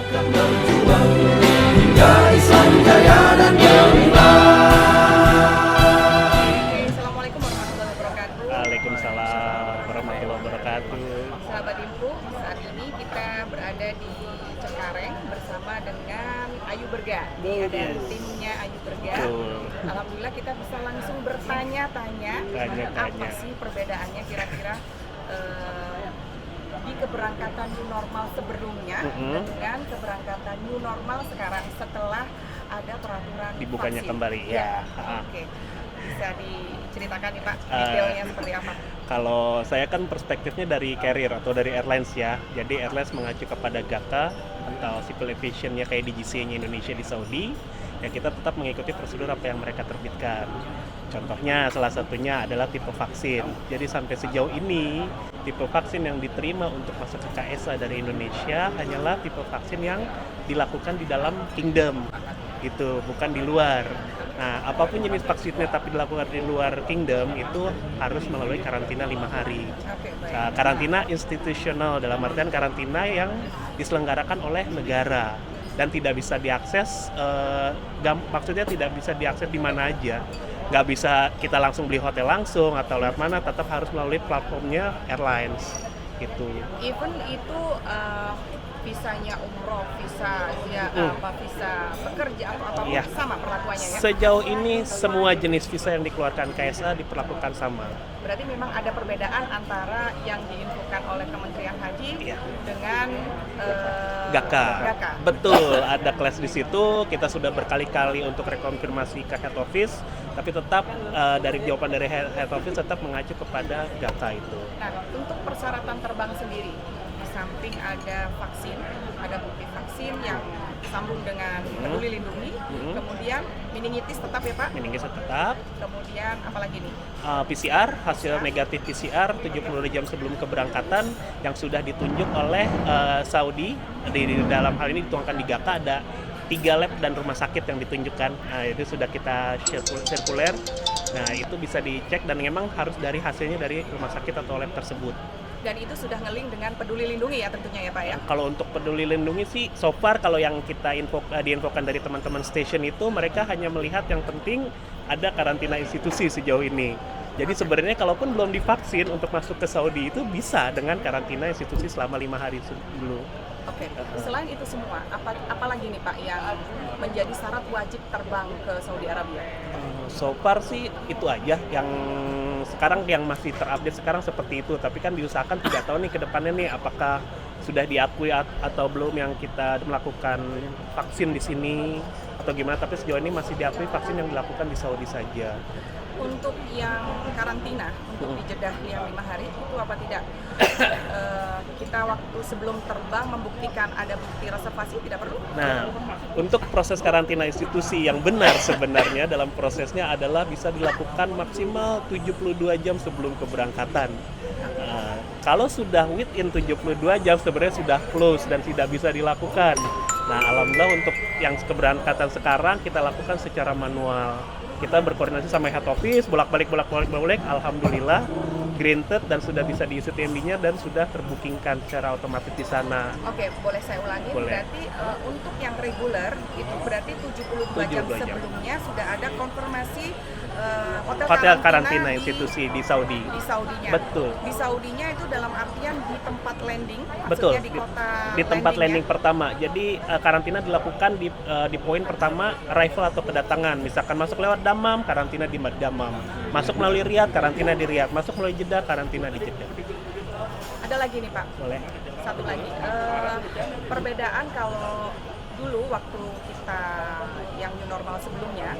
akan berjuang hingga Islam jaya dan gemilang. Assalamualaikum warahmatullahi wabarakatuh. Waalaikumsalam warahmatullahi wabarakatuh. Sahabat Info, saat ini kita berada di Cengkareng bersama dengan Ayu Berga. Ini ada timnya Ayu Berga. Alhamdulillah kita bisa langsung bertanya-tanya apa sih perbedaannya kira-kira di keberangkatan new normal sebelumnya dengan keberangkatan new normal sekarang setelah ada peraturan dibukanya vaksin. kembali ya. Oke. Bisa diceritakan nih Pak detailnya seperti apa? Kalau saya kan perspektifnya dari carrier atau dari airlines ya. Jadi airlines mengacu kepada GACA atau Civil Aviation-nya kayak DGCA-nya Indonesia di Saudi. Ya kita tetap mengikuti prosedur apa yang mereka terbitkan. Contohnya salah satunya adalah tipe vaksin. Jadi sampai sejauh ini tipe vaksin yang diterima untuk masuk ke KSA dari Indonesia hanyalah tipe vaksin yang dilakukan di dalam kingdom gitu, bukan di luar. Nah, apapun jenis vaksinnya tapi dilakukan di luar kingdom itu harus melalui karantina 5 hari. Nah, karantina institusional dalam artian karantina yang diselenggarakan oleh negara dan tidak bisa diakses, maksudnya tidak bisa diakses di mana aja. Nggak bisa kita langsung beli hotel langsung atau lewat mana, tetap harus melalui platformnya airlines gitu. Even itu visanya umroh, visa visa pekerja atau apapun sama perlakuannya ya? Sejauh ini semua jenis visa yang dikeluarkan KSA diperlakukan sama. Berarti memang ada perbedaan antara yang diinfokan oleh Kementerian Haji dengan GACA. GACA. Betul, ada kelas di situ. Kita sudah berkali-kali untuk rekonfirmasi ke head office, tapi tetap dari jawaban dari head office tetap mengacu kepada GACA itu. Nah, untuk persyaratan terbang sendiri, di samping ada vaksin, ada bukti vaksin yang sambung dengan Peduli Lindungi, kemudian meningitis tetap ya Pak? Meningitis tetap. Kemudian apalagi nih? PCR, hasil negatif PCR 72 jam sebelum keberangkatan yang sudah ditunjuk oleh Saudi. Di dalam hal ini dituangkan di GACA ada 3 lab dan rumah sakit yang ditunjukkan. Nah, itu sudah kita sirkuler. Nah, itu bisa dicek dan memang harus dari hasilnya dari rumah sakit atau lab tersebut. Dan itu sudah nge-link dengan Peduli Lindungi ya tentunya ya Pak ya? Kalau untuk Peduli Lindungi sih, so far kalau yang kita diinfokan dari teman-teman station itu, mereka hanya melihat yang penting ada karantina institusi sejauh ini. Jadi sebenarnya kalaupun belum divaksin untuk masuk ke Saudi itu bisa dengan karantina institusi selama 5 hari dulu. Oke, selain itu semua, apalagi nih Pak yang menjadi syarat wajib terbang ke Saudi Arabia? So far sih itu aja yang sekarang yang masih terupdate sekarang seperti itu. Tapi kan diusahakan tidak tahu nih ke depannya nih apakah sudah diakui atau belum yang kita melakukan vaksin di sini atau gimana. Tapi sejauh ini masih diakui vaksin yang dilakukan di Saudi saja. Untuk yang karantina, untuk di Jeddah yang 5 hari itu apa tidak? Kita waktu sebelum terbang membuktikan ada bukti reservasi tidak perlu? Nah, untuk proses karantina institusi yang benar sebenarnya dalam prosesnya adalah bisa dilakukan maksimal 72 jam sebelum keberangkatan. Kalau sudah within 72 jam sebenarnya sudah close dan tidak bisa dilakukan. Nah, alhamdulillah untuk yang keberangkatan sekarang kita lakukan secara manual. Kita berkoordinasi sama head office, bolak-balik, alhamdulillah granted dan sudah bisa diisi TMB-nya dan sudah terbukingkan secara otomatis di sana. Oke, boleh saya ulangi? Boleh. Berarti untuk yang reguler itu berarti 72 jam sebelumnya sudah ada konfirmasi hotel karantina institusi di Saudi. Di Saudinya. Betul. Di Saudinya itu dalam artian di tempat landing, Betul. maksudnya di kota di tempat landing ya? pertama. Jadi karantina dilakukan di poin pertama arrival atau kedatangan. Misalkan masuk lewat Dammam, karantina di Dammam. Masuk melalui Riyadh, karantina di Riyadh. Masuk melalui Jeddah, karantina di Jeddah. Ada lagi nih Pak. Boleh. Satu lagi. Perbedaan kalau dulu waktu kita yang new normal sebelumnya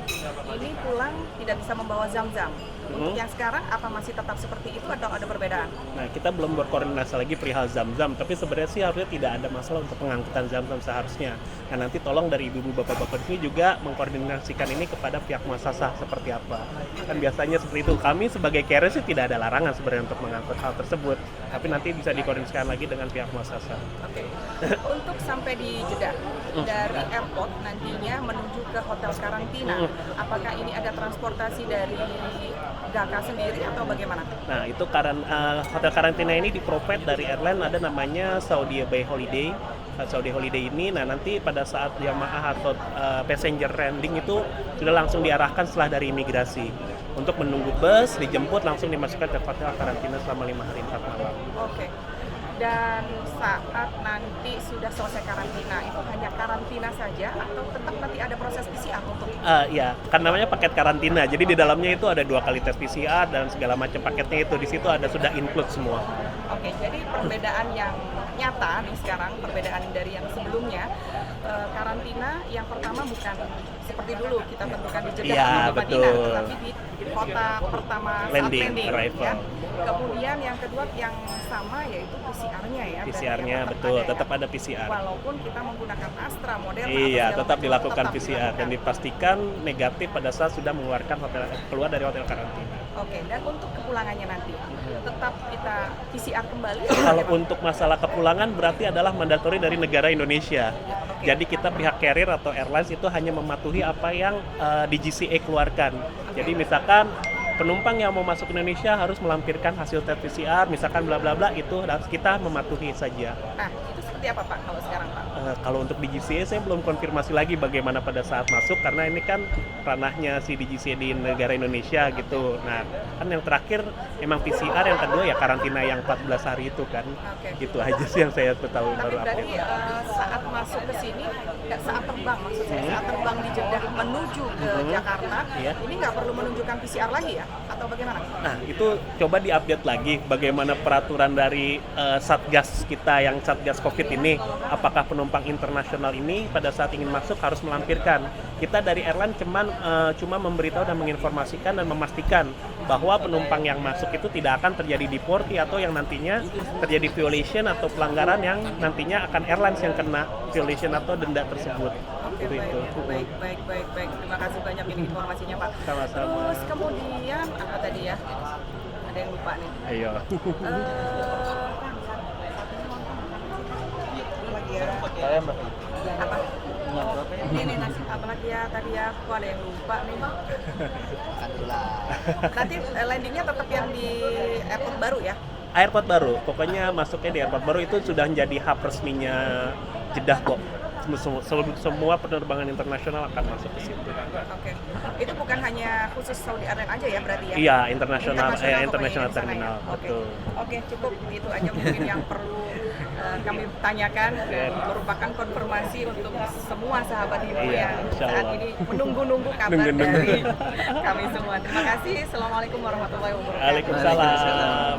ini pulang tidak bisa membawa zam-zam. Untuk yang sekarang apa masih tetap seperti itu atau ada perbedaan? Nah, kita belum berkoordinasi lagi perihal zam-zam, tapi sebenarnya sih harusnya tidak ada masalah untuk pengangkutan zam-zam seharusnya. Nah, nanti tolong dari ibu-ibu bapak-bapak di sini juga mengkoordinasikan ini kepada pihak muasasah seperti apa. Kan biasanya seperti itu. Kami sebagai carrier sih tidak ada larangan sebenarnya untuk mengangkut hal tersebut, tapi nanti bisa dikoordinasikan lagi dengan pihak muasasah. Oke. Untuk sampai di Jeddah dari airport nantinya menuju ke hotel karantina, apakah ini ada transportasi dari GACA sendiri atau bagaimana? Nah, itu hotel karantina ini di-provide dari airline ada namanya Saudi Bay Holiday. Saudi Holiday ini. Nah, nanti pada saat jamaah atau passenger landing itu sudah langsung diarahkan setelah dari imigrasi untuk menunggu bus, dijemput, langsung dimasukkan ke hotel karantina selama 5 hari 4 malam. Oke. Dan saat nanti sudah selesai karantina, itu hanya karantina saja atau tetap nanti ada proses PCR untuk? Ya, kan namanya paket karantina. Jadi di dalamnya itu ada 2 kali tes PCR dan segala macam paketnya itu. Di situ ada sudah include semua. Oke, jadi perbedaan yang nyata nih sekarang, perbedaan dari yang sebelumnya, karantina yang pertama bukan seperti dulu kita tentukan di Jeddah Iya, atau di Madinah, betul. tetapi di kota pertama saat Landing, landing, arrival. ya. Kemudian yang kedua yang sama yaitu PCR-nya ya. berarti PCR-nya ya, betul, ada ya. tetap ada PCR. Walaupun kita menggunakan Astra, Moderna, Iya, atau segala tetap macam, dilakukan tetap PCR dan dilakukan. dipastikan negatif pada saat sudah mengeluarkan keluar dari hotel karantina. Oke, dan untuk kepulangannya nanti tetap kita PCR kembali. Kalau untuk masalah kepulangan berarti adalah mandatori dari negara Indonesia. Oke. Jadi kita pihak carrier atau airlines itu hanya mematuhi apa yang di GCA keluarkan. Jadi misalkan penumpang yang mau masuk ke Indonesia harus melampirkan hasil tes PCR, misalkan bla bla bla, itu harus kita mematuhi saja. Nah, itu seperti apa Pak kalau sekarang Pak? Kalau untuk di GCA saya belum konfirmasi lagi bagaimana pada saat masuk karena ini kan ranahnya si DGCA di negara Indonesia gitu. Nah, kan yang terakhir emang PCR, yang kedua ya karantina yang 14 hari itu kan. Oke. Gitu aja sih yang saya tahu Tapi baru berarti update. saat masuk ke sini, nggak saat terbang maksud saya, saat terbang di Jeddah menuju ke Jakarta, Iya. ini nggak perlu menunjukkan PCR lagi ya? Atau bagaimana? Nah, itu coba diupdate lagi bagaimana peraturan dari Satgas kita yang Satgas Covid ini. Apakah penumpang internasional ini pada saat ingin masuk harus melampirkan. Kita dari airline cuma memberitahu dan menginformasikan dan memastikan bahwa penumpang yang masuk itu tidak akan terjadi deporti atau yang nantinya terjadi violation atau pelanggaran yang nantinya akan airlines yang kena violation atau denda tersebut. Oke, Seperti baik. Terima kasih banyak ini informasinya Pak. Sama-sama. Terus kemudian apa tadi ya? Ada yang lupa nih. Ayo. Saya Mbak. Apa? Ini nasi apa lagi ya tadi ya? Kok ada yang lupa nih? Nanti landingnya tetap yang di airport baru ya? Airport baru, pokoknya masuknya di airport baru itu sudah menjadi hub resminya Jeddah kok. Semua penerbangan internasional akan masuk ke situ. Oke. Itu bukan hanya khusus Saudi Arabia aja ya berarti ya? Iya, internasional pokoknya international di sana ya? terminal. Oke. Betul. Oke, cukup itu aja mungkin yang perlu kami tanyakan dan merupakan konfirmasi untuk semua sahabat Himo Iya, yang insya saat Allah. ini menunggu-nunggu kabar Nunggu-nunggu. dari kami semua. Terima kasih. Assalamualaikum warahmatullahi wabarakatuh. Waalaikumsalam.